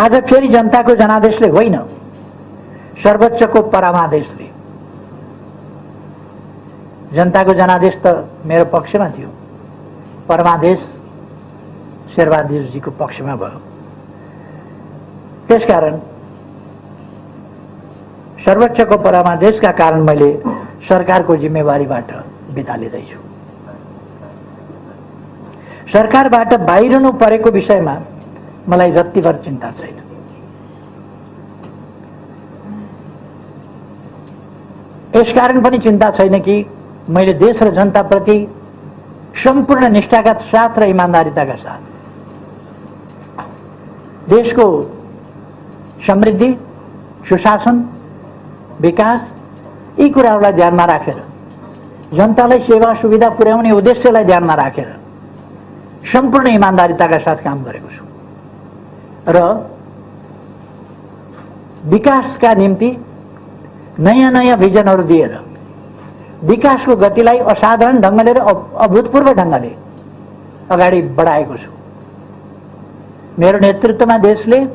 आज फेरि जनताको जनादेशले होइन, सर्वोच्चको परमादेशले। जनताको जनादेश त मेरो पक्षमा थियो, परमादेश शेरबहादुरजीको पक्षमा भयो। त्यसकारण सर्वोच्चको परमादेशका कारण मैले सरकारको जिम्मेवारीबाट बिदा लिँदैछु। सरकारबाट बाहिरनु परेको विषयमा मलाई जतिभर चिन्ता छैन। यसकारण पनि चिन्ता छैन कि मैले देश र जनताप्रति सम्पूर्ण निष्ठाका साथ र इमानदारिताका साथ देशको समृद्धि, सुशासन, विकास यी कुराहरूलाई ध्यानमा राखेर, जनतालाई सेवा सुविधा पुर्याउने उद्देश्यलाई ध्यानमा राखेर सम्पूर्ण इमानदारिताका साथ काम गरेको छु र विकासका निम्ति नयाँ नयाँ भिजनहरू दिएर विकासको गतिलाई असाधारण ढङ्गले र अभूतपूर्व ढङ्गले अगाडि बढाएको छु। मेरो नेतृत्वमा देशले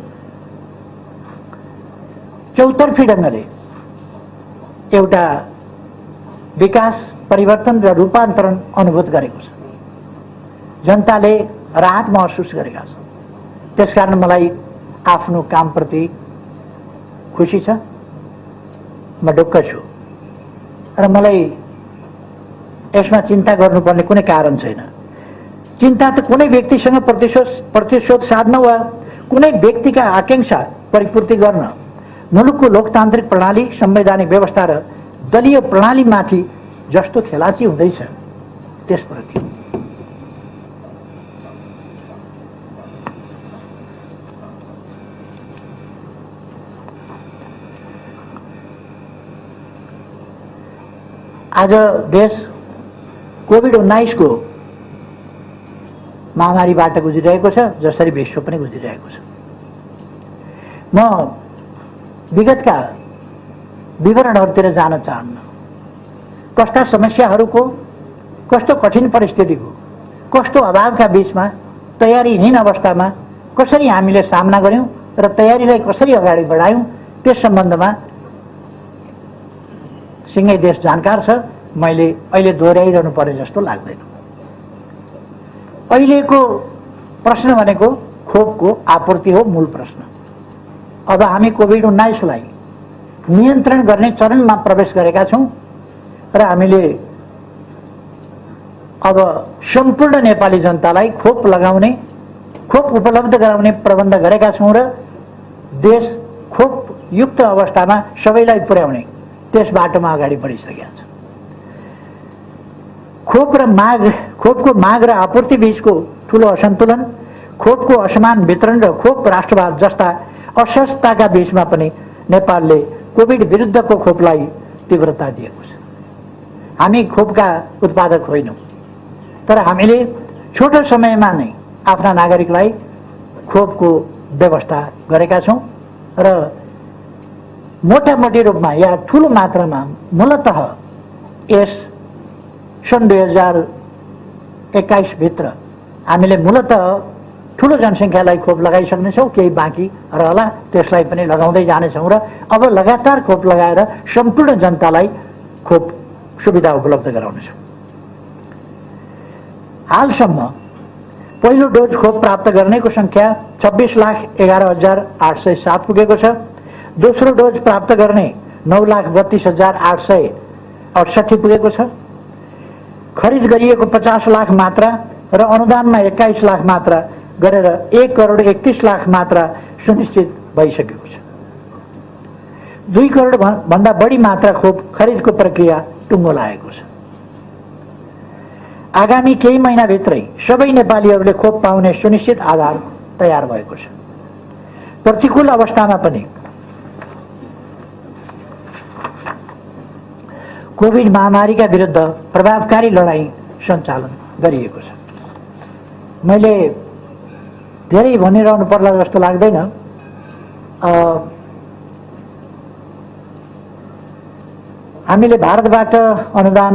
चौतर्फी ढङ्गले एउटा विकास, परिवर्तन र रूपान्तरण अनुभूत गरेको छ। जनताले राहत महसुस गरेका छन्। त्यसकारण मलाई आफ्नो कामप्रति खुसी छ, म ढुक्क छु र मलाई यसमा चिन्ता गर्नुपर्ने कुनै कारण छैन। चिन्ता त कुनै व्यक्तिसँग प्रतिशोध साध्न वा कुनै व्यक्तिका आकांक्षा परिपूर्ति गर्न मुलुकको लोकतान्त्रिक प्रणाली, संवैधानिक व्यवस्था र दलीय प्रणालीमाथि जस्तो खेलाची हुँदैछ त्यसप्रति। आज देश कोभिड-19 को महामारीबाट गुजिरहेको छ, जसरी विश्व पनि गुजिरहेको छ। म विगतका विवरणहरूतिर जान चाहन्न। कस्ता समस्याहरूको, कस्तो कठिन परिस्थितिको, कस्तो अभावका बीचमा, तयारीहीन अवस्थामा कसरी हामीले सामना गर्यौं र तयारीलाई कसरी अगाडि बढायौं त्यस सम्बन्धमा सिंगै देश जानकार छ। मैले अहिले दोहोऱ्याइरहनु पर्ने जस्तो लाग्दैन। अहिलेको प्रश्न भनेको खोपको आपूर्ति हो, मूल प्रश्न। अब हामी कोभिड-19 लाई नियन्त्रण गर्ने चरणमा प्रवेश गरेका छौं र हामीले अब सम्पूर्ण नेपाली जनतालाई खोप लगाउने, खोप उपलब्ध गराउने प्रबन्ध गरेका छौं र देश खोप युक्त अवस्थामा सबैलाई पुर्याउने त्यस बाटोमा अगाडि बढिसकेका छ। खोपको माग र आपूर्ति बीचको ठूलो असन्तुलन, खोपको असमान वितरण र खोप राष्ट्रवाद जस्ता असहजताका बीचमा पनि नेपालले कोभिड विरुद्धको खोपलाई तीव्रता दिएको छ। हामी खोपका उत्पादक होइनौं, तर हामीले छोटो समयमा नै आफ्ना नागरिकलाई खोपको व्यवस्था गरेका छौं र मोटामोटी रूपमा या ठूलो मात्रामा मूलतः यस सन् 2021 भित्र हामीले मूलतः ठूलो जनसङ्ख्यालाई खोप लगाइसक्नेछौँ। केही बाँकी रहला, त्यसलाई पनि लगाउँदै जानेछौँ र अब लगातार खोप लगाएर सम्पूर्ण जनतालाई खोप सुविधा उपलब्ध गराउनेछौँ। हालसम्म पहिलो डोज खोप प्राप्त गर्नेको संख्या 26,11,807 पुगेको छ। दोस्रो डोज प्राप्त गर्ने 9,32,868 पुगेको छ। खरिद गरिएको 50 लाख मात्रा र अनुदानमा 21 लाख मात्रा गरेर 1,31,00,000 मात्रा सुनिश्चित भइसकेको छ। 2 करोड भन्दा बढी मात्रा खोप खरिदको प्रक्रिया टुङ्गो लागेको छ। आगामी केही महिनाभित्रै सबै नेपालीहरूले खोप पाउने सुनिश्चित आधार तयार भएको छ। प्रतिकूल अवस्थामा पनि कोभिड महामारीका विरुद्ध प्रभावकारी लडाईँ सञ्चालन गरिएको छ। मैले धेरै भनिरहनु पर्ला जस्तो लाग्दैन। हामीले भारतबाट अनुदान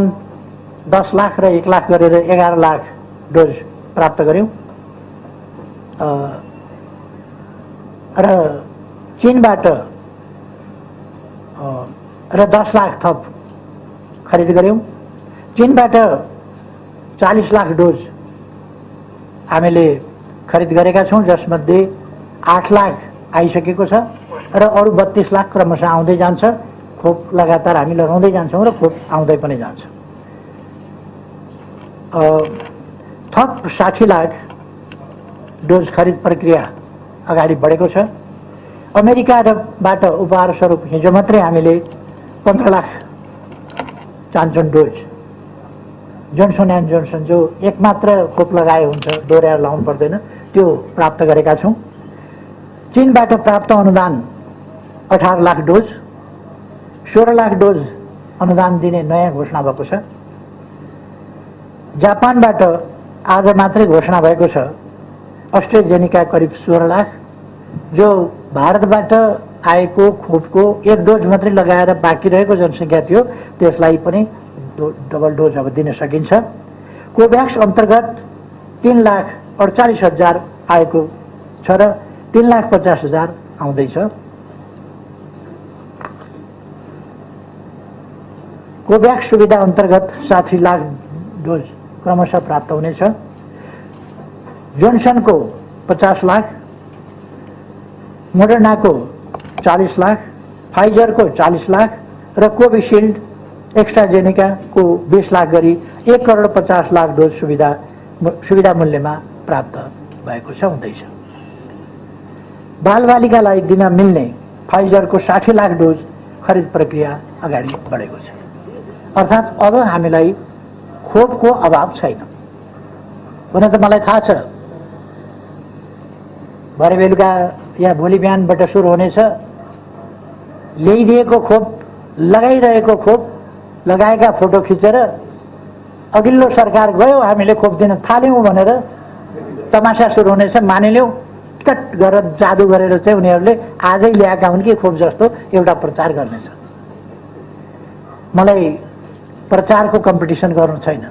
10 लाख र 1 लाख गरेर 11 लाख डोज प्राप्त गर्यौं। र चीनबाट र 10 लाख थप खरिद गर्यौं। चीनबाट 40 लाख डोज हामीले खरिद गरेका छौं, जसमध्ये 8 लाख आइसकेको छ र अरु 32 लाख क्रमशः आउँदै जान्छ। खोप लगातार हामी लगाउँदै जान्छौं र खोप आउँदै पनि जान्छ। थप 60 लाख डोज खरिद प्रक्रिया अगाडि बढेको छ। अमेरिकाबाट उपहार स्वरूप हिजो मात्रै हामीले 15 लाख चान्चुन डोज जोन्सन एन्ड जोन्सन, जो एक मात्र खोप लगाए हुन्छ, दोहोऱ्याएर लाउनु पर्दैन, त्यो प्राप्त गरेका छौं। चीनबाट प्राप्त अनुदान 18 लाख डोज, 16 लाख डोज अनुदान दिने नयाँ घोषणा भएको छ। जापानबाट आज मात्रै घोषणा भएको छ अस्ट्रेजेनिका करिब 16 लाख, जो भारतबाट आएको खोपको एक डोज मात्रै लगाएर बाँकी रहेको जनसङ्ख्या थियो, त्यसलाई पनि डबल डोज अब दिन सकिन्छ। कोभ्याक्स अन्तर्गत 3,48,000 आएको छ र 3,50,000 आउँदैछ। कोभ्याक्स सुविधा अन्तर्गत 60 लाख डोज क्रमशः प्राप्त हुनेछ। जोन्सनको 50 लाख, मोडर्नाको 40 लाख, फाइजरको 40 लाख र कोभिशिल्ड एक्स्ट्राजेनिकाको 20 लाख गरी 1,50,00,000 डोज सुविधा मूल्यमा प्राप्त भएको छ, हुँदैछ। बालबालिकालाई दिन मिल्ने फाइजरको 60 लाख डोज खरिद प्रक्रिया अगाडि बढेको छ। अर्थात् अब हामीलाई खोपको अभाव छैन भने त मलाई थाहा छ। भरे बेलुका या भोलि बिहानबाट सुरु हुनेछ। ल्याइदिएको खोप, लगाइरहेको खोप, लगाएका फोटो खिचेर अघिल्लो सरकार गयो, हामीले खोप दिन थाल्यौं भनेर तमासा सुरु हुनेछ। मानिलियौं कट गरेर जादु गरेर चाहिँ उनीहरूले आजै ल्याएका हुन् कि खोप जस्तो एउटा प्रचार गर्नेछ। मलाई प्रचारको कम्पिटिसन गर्नु छैन।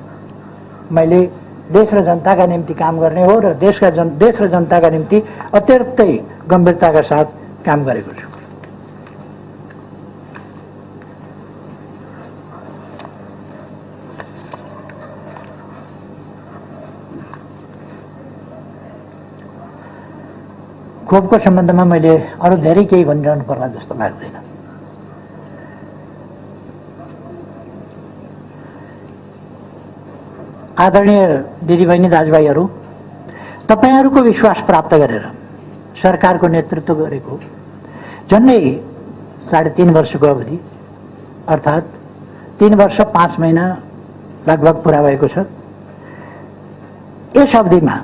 मैले देश र जनताका निम्ति काम गर्ने हो र देश र जनताका निम्ति अत्यन्तै गम्भीरताका साथ काम गरेको छु। खोपको सम्बन्धमा मैले अरु धेरै केही भनिरहनु पर्ला जस्तो लाग्दैन। आदरणीय दिदीबहिनी दाजुभाइहरू, तपाईहरूको विश्वास प्राप्त गरेर सरकारको नेतृत्व गरेको झन्डै 3.5 वर्षको अवधि, अर्थात् 3 वर्ष 5 महिना लगभग पूरा भएको छ। यस अवधिमा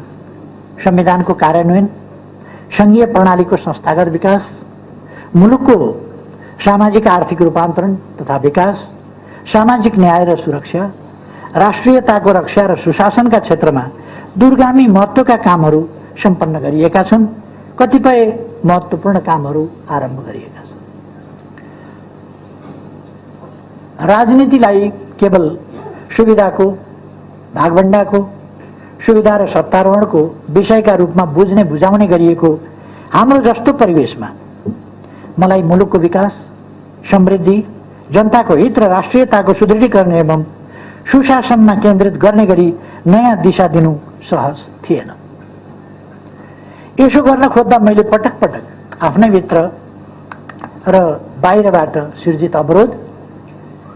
संविधानको कार्यान्वयन, संघीय प्रणालीको संस्थागत विकास, मुलुकको सामाजिक आर्थिक रूपान्तरण तथा विकास, सामाजिक न्याय र सुरक्षा, राष्ट्रियताको रक्षा र सुशासनका क्षेत्रमा दूरगामी महत्त्वका कामहरू सम्पन्न गरिएका छन्। कतिपय महत्त्वपूर्ण कामहरू आरम्भ गरिएका छन्। राजनीतिलाई केवल सुविधाको, भागभण्डाको, सुविधा र सत्तारोहणको विषयका रूपमा बुझ्ने बुझाउने गरिएको हाम्रो जस्तो परिवेशमा मलाई मुलुकको विकास, समृद्धि, जनताको हित र राष्ट्रियताको सुदृढीकरण एवं सुशासनमा केन्द्रित गर्ने गरी नयाँ दिशा दिनु सहज थिएन। यसो गर्न खोज्दा मैले पटक पटक आफ्नै भित्र र बाहिरबाट सिर्जित अवरोध,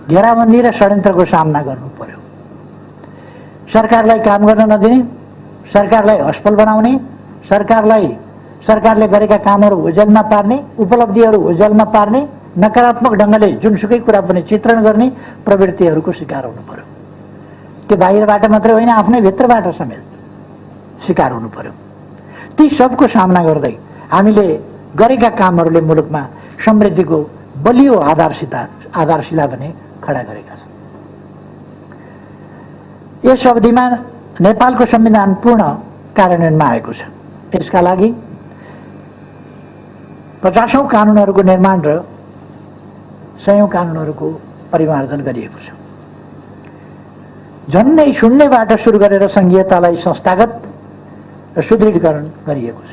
घेराबन्दी र षड्यन्त्रको सामना गर्नु पर्यो। सरकारलाई काम गर्न नदिने, सरकारलाई असफल बनाउने, सरकारले गरेका कामहरू ओझेलमा पार्ने, उपलब्धिहरू ओझेलमा पार्ने, नकारात्मक ढङ्गले जुनसुकै कुरा पनि चित्रण गर्ने प्रवृत्तिहरूको शिकार हुनु पर्यो। त्यो बाहिरबाट मात्रै होइन, आफ्नै भित्रबाट समेत शिकार हुनु पर्यो। ती सबको सामना गर्दै हामीले गरेका कामहरूले मुलुकमा समृद्धिको बलियो आधारशिला भने खडा गरेका छन्। यस अवधिमा नेपालको संविधान पूर्ण कार्यान्वयनमा आएको छ। यसका लागि 50औं कानुनहरूको निर्माण र 100औं कानुनहरूको परिमार्जन गरिएको छ। झन्डै शून्यबाट सुरु गरेर संघीयतालाई संस्थागत र सुदृढीकरण गरिएको छ।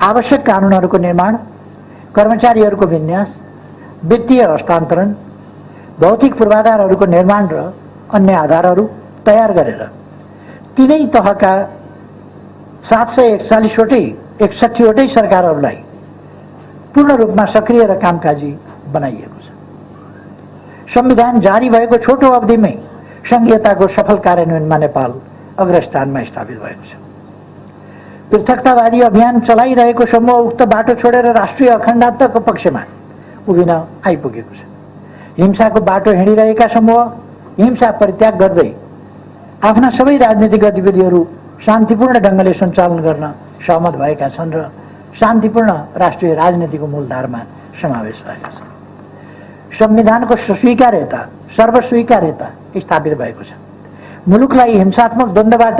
आवश्यक कानुनहरूको निर्माण, कर्मचारीहरूको विन्यास, वित्तीय हस्तान्तरण, भौतिक पूर्वाधारहरूको निर्माण र अन्य आधारहरू तयार गरेर तीनै तहका 741वटै सरकारहरूलाई पूर्ण रूपमा सक्रिय र कामकाजी बनाइएको छ। संविधान जारी भएको छोटो अवधिमै संघीयताको सफल कार्यान्वयनमा नेपाल अग्रस्थानमा स्थापित भएको छ। पृथकतावादी अभियान चलाइरहेको समूह उक्त बाटो छोडेर राष्ट्रिय अखण्डताको पक्षमा उभिन आइपुगेको छ। हिंसाको बाटो हिँडिरहेका समूह हिंसा परित्याग गर्दै आफ्ना सबै राजनीतिक गतिविधिहरू शान्तिपूर्ण ढङ्गले सञ्चालन गर्न सहमत भएका छन् र शान्तिपूर्ण राष्ट्रिय राजनीतिको मूलधारमा समावेश रहेका छन्। संविधानको स्वीकार्यता, सर्वस्वीकार्यता स्थापित भएको छ। मुलुकलाई हिंसात्मक द्वन्द्वबाट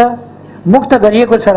मुक्त गरिएको छ र